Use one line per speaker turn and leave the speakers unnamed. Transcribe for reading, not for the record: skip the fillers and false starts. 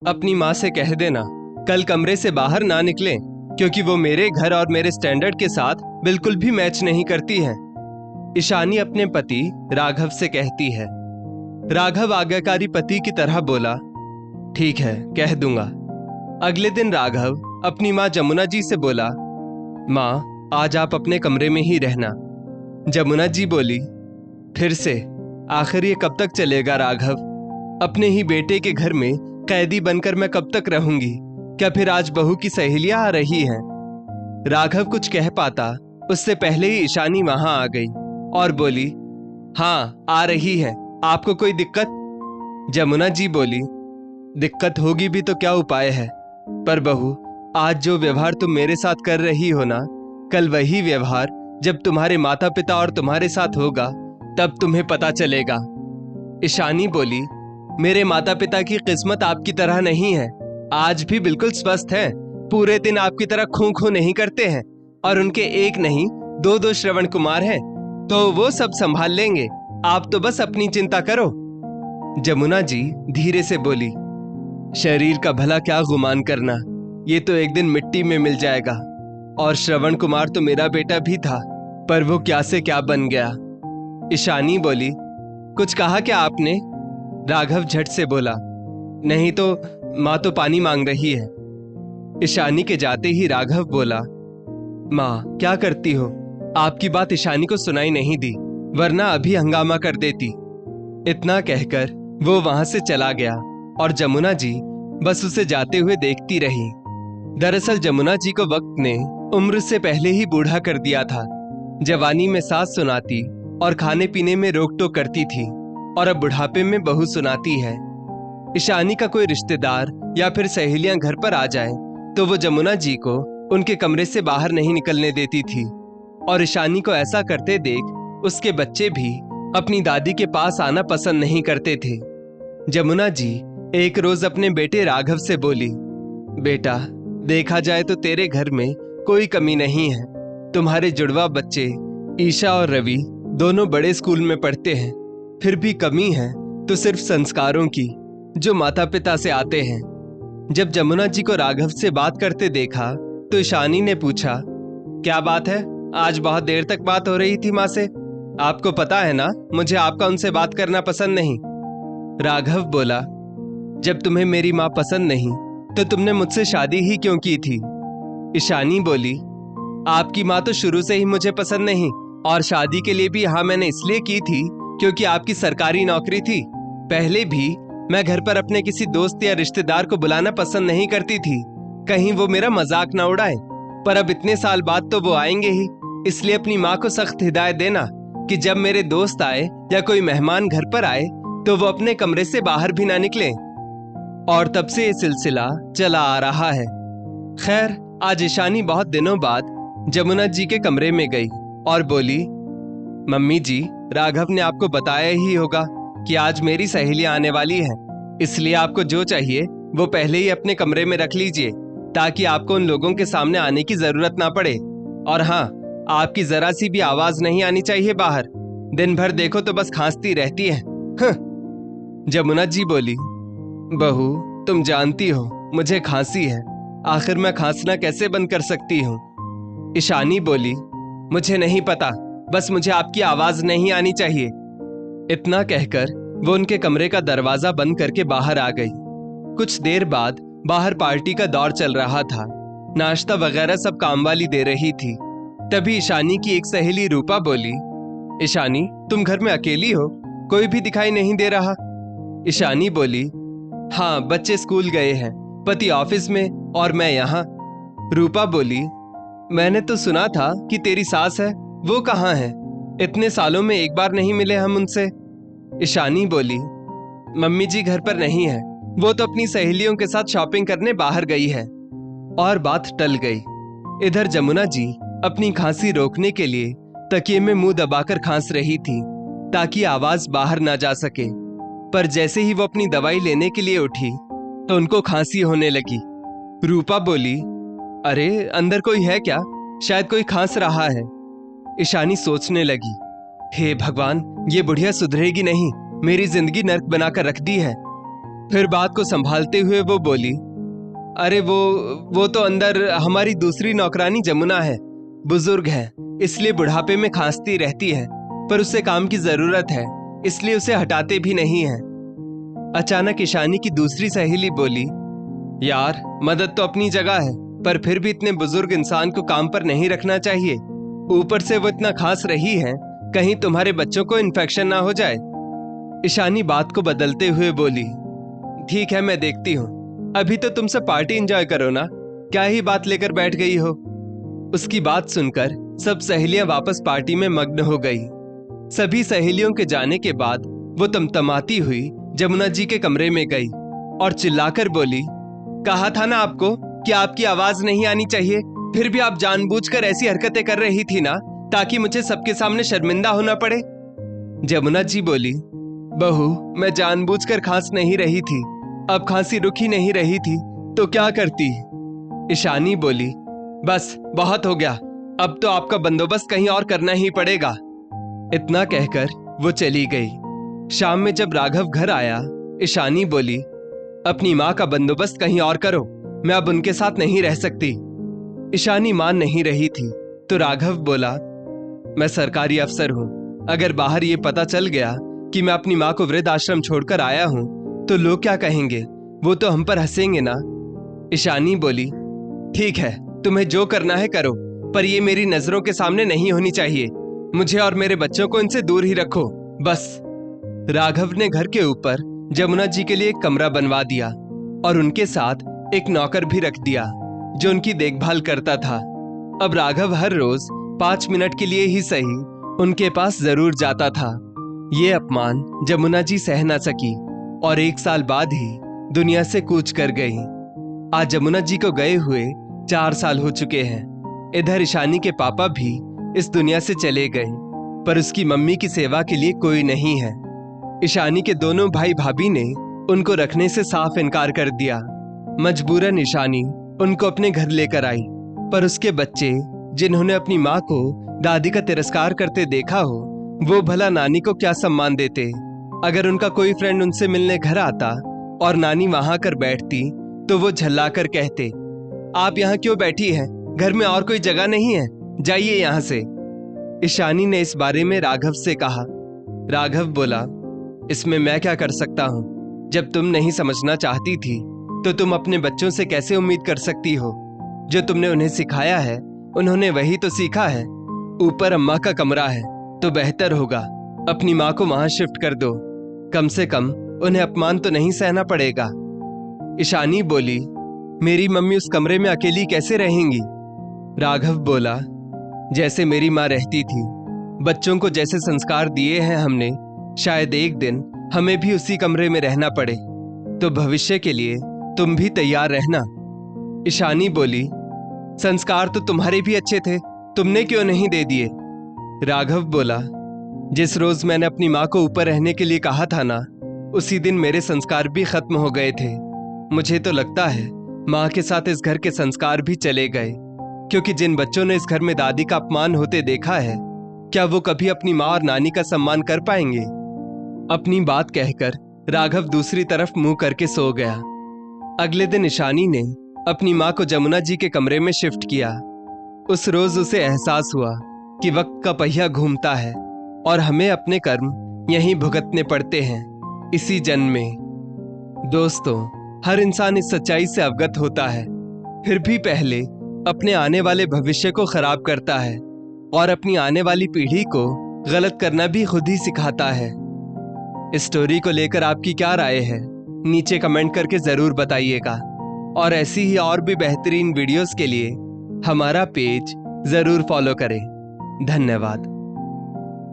अपनी माँ से कह देना कल कमरे से बाहर ना निकले, क्योंकि वो मेरे घर और मेरे स्टैंडर्ड के साथ बिल्कुल भी मैच नहीं करती है। ईशानी अपने पति राघव से कहती है। राघव आज्ञाकारी पति की तरह बोला, ठीक है, कह दूंगा। अगले दिन राघव अपनी माँ जमुना जी से बोला, माँ आज आप अपने कमरे में ही रहना। जमुना जी बोली, फिर से? आखिर ये कब तक चलेगा राघव? अपने ही बेटे के घर में कैदी बनकर मैं कब तक रहूंगी? क्या फिर आज बहू की सहेलियां आ रही हैं? राघव कुछ कह पाता उससे पहले ही ईशानी वहां आ गई और बोली, हाँ आ रही है, आपको कोई दिक्कत? जमुना जी बोली, दिक्कत होगी भी तो क्या उपाय है, पर बहू आज जो व्यवहार तुम मेरे साथ कर रही हो ना, कल वही व्यवहार जब तुम्हारे माता पिता और तुम्हारे साथ होगा तब तुम्हें पता चलेगा। ईशानी बोली, मेरे माता पिता की किस्मत आपकी तरह नहीं है, आज भी बिल्कुल स्वस्थ हैं, पूरे दिन आपकी तरह खू खू नहीं करते हैं, और उनके एक नहीं दो दो श्रवण कुमार हैं, तो वो सब संभाल लेंगे, आप तो बस अपनी चिंता करो। जमुना जी धीरे से बोली, शरीर का भला क्या गुमान करना, ये तो एक दिन मिट्टी में मिल जाएगा, और श्रवण कुमार तो मेरा बेटा भी था, पर वो क्या से क्या बन गया। ईशानी बोली, कुछ कहा क्या आपने? राघव झट से बोला, नहीं तो माँ तो पानी मांग रही है। ईशानी के जाते ही राघव बोला, माँ क्या करती हो? आपकी बात ईशानी को सुनाई नहीं दी, वरना अभी हंगामा कर देती। इतना कहकर वो वहां से चला गया और जमुना जी बस उसे जाते हुए देखती रही। दरअसल जमुना जी को वक्त ने उम्र से पहले ही बूढ़ा कर दिया था। जवानी में सास सुनाती और खाने पीने में रोक टोक करती थी, और अब बुढ़ापे में बहू सुनाती है। ईशानी का कोई रिश्तेदार या फिर सहेलियां घर पर आ जाए तो वो जमुना जी को उनके कमरे से बाहर नहीं निकलने देती थी, और ईशानी को ऐसा करते देख उसके बच्चे भी अपनी दादी के पास आना पसंद नहीं करते थे। जमुना जी एक रोज अपने बेटे राघव से बोली, बेटा देखा जाए तो तेरे घर में कोई कमी नहीं है, तुम्हारे जुड़वा बच्चे ईशा और रवि दोनों बड़े स्कूल में पढ़ते हैं, फिर भी कमी है तो सिर्फ संस्कारों की जो माता पिता से आते हैं। जब जमुना जी को राघव से बात करते देखा तो ईशानी ने पूछा, क्या बात है, आज बहुत देर तक बात हो रही थी माँ से? आपको पता है ना मुझे आपका उनसे बात करना पसंद नहीं। राघव बोला, जब तुम्हें मेरी माँ पसंद नहीं तो तुमने मुझसे शादी ही क्यों की थी? ईशानी बोली, आपकी माँ तो शुरू से ही मुझे पसंद नहीं, और शादी के लिए भी हाँ मैंने इसलिए की थी क्योंकि आपकी सरकारी नौकरी थी। पहले भी मैं घर पर अपने किसी दोस्त या रिश्तेदार को बुलाना पसंद नहीं करती थी, कहीं वो मेरा मजाक ना उड़ाए, पर अब इतने साल बाद तो वो आएंगे ही, इसलिए अपनी माँ को सख्त हिदायत देना कि जब मेरे दोस्त आए या कोई मेहमान घर पर आए तो वो अपने कमरे से बाहर भी ना निकले। और तब से ये सिलसिला चला आ रहा है। खैर आज ईशानी बहुत दिनों बाद जमुना जी के कमरे में गई और बोली, मम्मी जी राघव ने आपको बताया ही होगा कि आज मेरी सहेलियां आने वाली हैं, इसलिए आपको जो चाहिए वो पहले ही अपने कमरे में रख लीजिए ताकि आपको उन लोगों के सामने आने की जरूरत ना पड़े। और हाँ, आपकी जरा सी भी आवाज नहीं आनी चाहिए बाहर, दिन भर देखो तो बस खांसती रहती है। जमुना जी बोली, बहू तुम जानती हो मुझे खांसी है, आखिर मैं खांसना कैसे बंद कर सकती हूँ? ईशानी बोली, मुझे नहीं पता, बस मुझे आपकी आवाज नहीं आनी चाहिए। इतना कहकर वो उनके कमरे का दरवाजा बंद करके बाहर आ गई। कुछ देर बाद बाहर पार्टी का दौर चल रहा था, नाश्ता वगैरह सब कामवाली दे रही थी। तभी ईशानी की एक सहेली रूपा बोली, ईशानी तुम घर में अकेली हो, कोई भी दिखाई नहीं दे रहा। ईशानी बोली, हाँ बच्चे स्कूल गए हैं, पति ऑफिस में और मैं यहाँ। रूपा बोली, मैंने तो सुना था कि तेरी सास है, वो कहाँ है? इतने सालों में एक बार नहीं मिले हम उनसे। ईशानी बोली, मम्मी जी घर पर नहीं है, वो तो अपनी सहेलियों के साथ शॉपिंग करने बाहर गई है। और बात टल गई। इधर जमुना जी अपनी खांसी रोकने के लिए तकिए में मुंह दबाकर खांस रही थी ताकि आवाज बाहर ना जा सके, पर जैसे ही वो अपनी दवाई लेने के लिए उठी तो उनको खांसी होने लगी। रूपा बोली, अरे अंदर कोई है क्या? शायद कोई खांस रहा है। ईशानी सोचने लगी, हे भगवान, ये बुढ़िया सुधरेगी नहीं, मेरी जिंदगी नर्क बनाकर रख दी है। फिर बात को संभालते हुए वो बोली, अरे वो तो अंदर हमारी दूसरी नौकरानी जमुना है। बुजुर्ग है, इसलिए बुढ़ापे में खांसती रहती है, पर उससे काम की जरूरत है, इसलिए उसे हटाते भी नहीं है। अचानक ईशानी की दूसरी सहेली बोली, यार मदद तो अपनी जगह है, पर फिर भी इतने बुजुर्ग इंसान को काम पर नहीं रखना चाहिए। ऊपर से वो इतना खांस रही है, कहीं तुम्हारे बच्चों को इन्फेक्शन ना हो जाए। ईशानी बात को बदलते हुए बोली, ठीक है मैं देखती हूँ, अभी तो तुम सब पार्टी एंजॉय करो ना, क्या ही बात लेकर बैठ गई हो। उसकी बात सुनकर सब सहेलियां वापस पार्टी में मग्न हो गई। सभी सहेलियों के जाने के बाद वो तमतमाती हुई जमुना जी के कमरे में गई और चिल्लाकर बोली, कहा था ना आपको कि आपकी आवाज नहीं आनी चाहिए, फिर भी आप जानबूझकर ऐसी हरकतें कर रही थी ना, ताकि मुझे सबके सामने शर्मिंदा होना पड़े। जमुना जी बोली, बहू मैं जानबूझकर खांस नहीं रही थी, अब खांसी रुक ही नहीं रही थी तो क्या करती। ईशानी बोली, बस बहुत हो गया, अब तो आपका बंदोबस्त कहीं और करना ही पड़ेगा। इतना कहकर वो चली गई। शाम में जब राघव घर आया, ईशानी बोली, अपनी माँ का बंदोबस्त कहीं और करो, मैं अब उनके साथ नहीं रह सकती। ईशानी मान नहीं रही थी तो राघव बोला, मैं सरकारी अफसर हूँ, अगर बाहर ये पता चल गया कि मैं अपनी माँ को वृद्ध आश्रम छोड़कर आया हूँ तो लोग क्या कहेंगे, वो तो हम पर हंसेंगे ना। ईशानी बोली, ठीक है तुम्हें जो करना है करो, पर ये मेरी नजरों के सामने नहीं होनी चाहिए। मुझे और मेरे बच्चों को इनसे दूर ही रखो बस। राघव ने घर के ऊपर जमुना जी के लिए एक कमरा बनवा दिया और उनके साथ एक नौकर भी रख दिया जो उनकी देखभाल करता था। अब राघव हर रोज 5 मिनट के लिए ही सही उनके पास जरूर जाता था। ये अपमान जमुना जी सह न सकी और 1 साल बाद ही दुनिया से कूच कर गई। आज जमुना जी को गए हुए 4 साल हो चुके हैं। इधर ईशानी के पापा भी इस दुनिया से चले गए, पर उसकी मम्मी की सेवा के लिए कोई नहीं है। ईशानी के दोनों भाई भाभी ने उनको रखने से साफ इनकार कर दिया। मजबूरन ईशानी उनको अपने घर लेकर आई, पर उसके बच्चे जिन्होंने अपनी माँ को दादी का तिरस्कार करते देखा हो, वो भला नानी को क्या सम्मान देते। अगर उनका कोई फ्रेंड उनसे मिलने घर आता और नानी वहां कर बैठती तो वो झल्लाकर कहते, आप यहाँ क्यों बैठी हैं? घर में और कोई जगह नहीं है, जाइए यहाँ से। ईशानी ने इस बारे में राघव से कहा। राघव बोला, इसमें मैं क्या कर सकता हूँ? जब तुम नहीं समझना चाहती थी तो तुम अपने बच्चों से कैसे उम्मीद कर सकती हो? जो तुमने उन्हें सिखाया है उन्होंने वही तो सीखा है। ऊपर अम्मा का कमरा है तो बेहतर होगा अपनी माँ को वहां शिफ्ट कर दो, कम से कम उन्हें अपमान तो नहीं सहना पड़ेगा। ईशानी बोली, मेरी मम्मी उस कमरे में अकेली कैसे रहेंगी? राघव बोला, जैसे मेरी माँ रहती थी, बच्चों को जैसे संस्कार दिए हैं हमने, शायद एक दिन हमें भी उसी कमरे में रहना पड़े, तो भविष्य के लिए तुम भी तैयार रहना। ईशानी बोली, संस्कार तो तुम्हारे भी अच्छे थे, तुमने क्यों नहीं दे दिए? राघव बोला, जिस रोज मैंने अपनी माँ को ऊपर रहने के लिए कहा था ना, उसी दिन मेरे संस्कार भी खत्म हो गए थे। मुझे तो लगता है माँ के साथ इस घर के संस्कार भी चले गए, क्योंकि जिन बच्चों ने इस घर में दादी का अपमान होते देखा है, क्या वो कभी अपनी माँ और नानी का सम्मान कर पाएंगे? अपनी बात कहकर राघव दूसरी तरफ मुंह करके सो गया। अगले दिन ईशानी ने अपनी माँ को जमुना जी के कमरे में शिफ्ट किया। उस रोज उसे एहसास हुआ कि वक्त का पहिया घूमता है और हमें अपने कर्म यहीं भुगतने पड़ते हैं, इसी जन्म में। दोस्तों, हर इंसान इस सच्चाई से अवगत होता है, फिर भी पहले अपने आने वाले भविष्य को खराब करता है और अपनी आने वाली पीढ़ी को गलत करना भी खुद ही सिखाता है। इस स्टोरी को लेकर आपकी क्या राय है? नीचे कमेंट करके जरूर बताइएगा और ऐसी ही और भी बेहतरीन वीडियोस के लिए हमारा पेज जरूर फॉलो करें। धन्यवाद।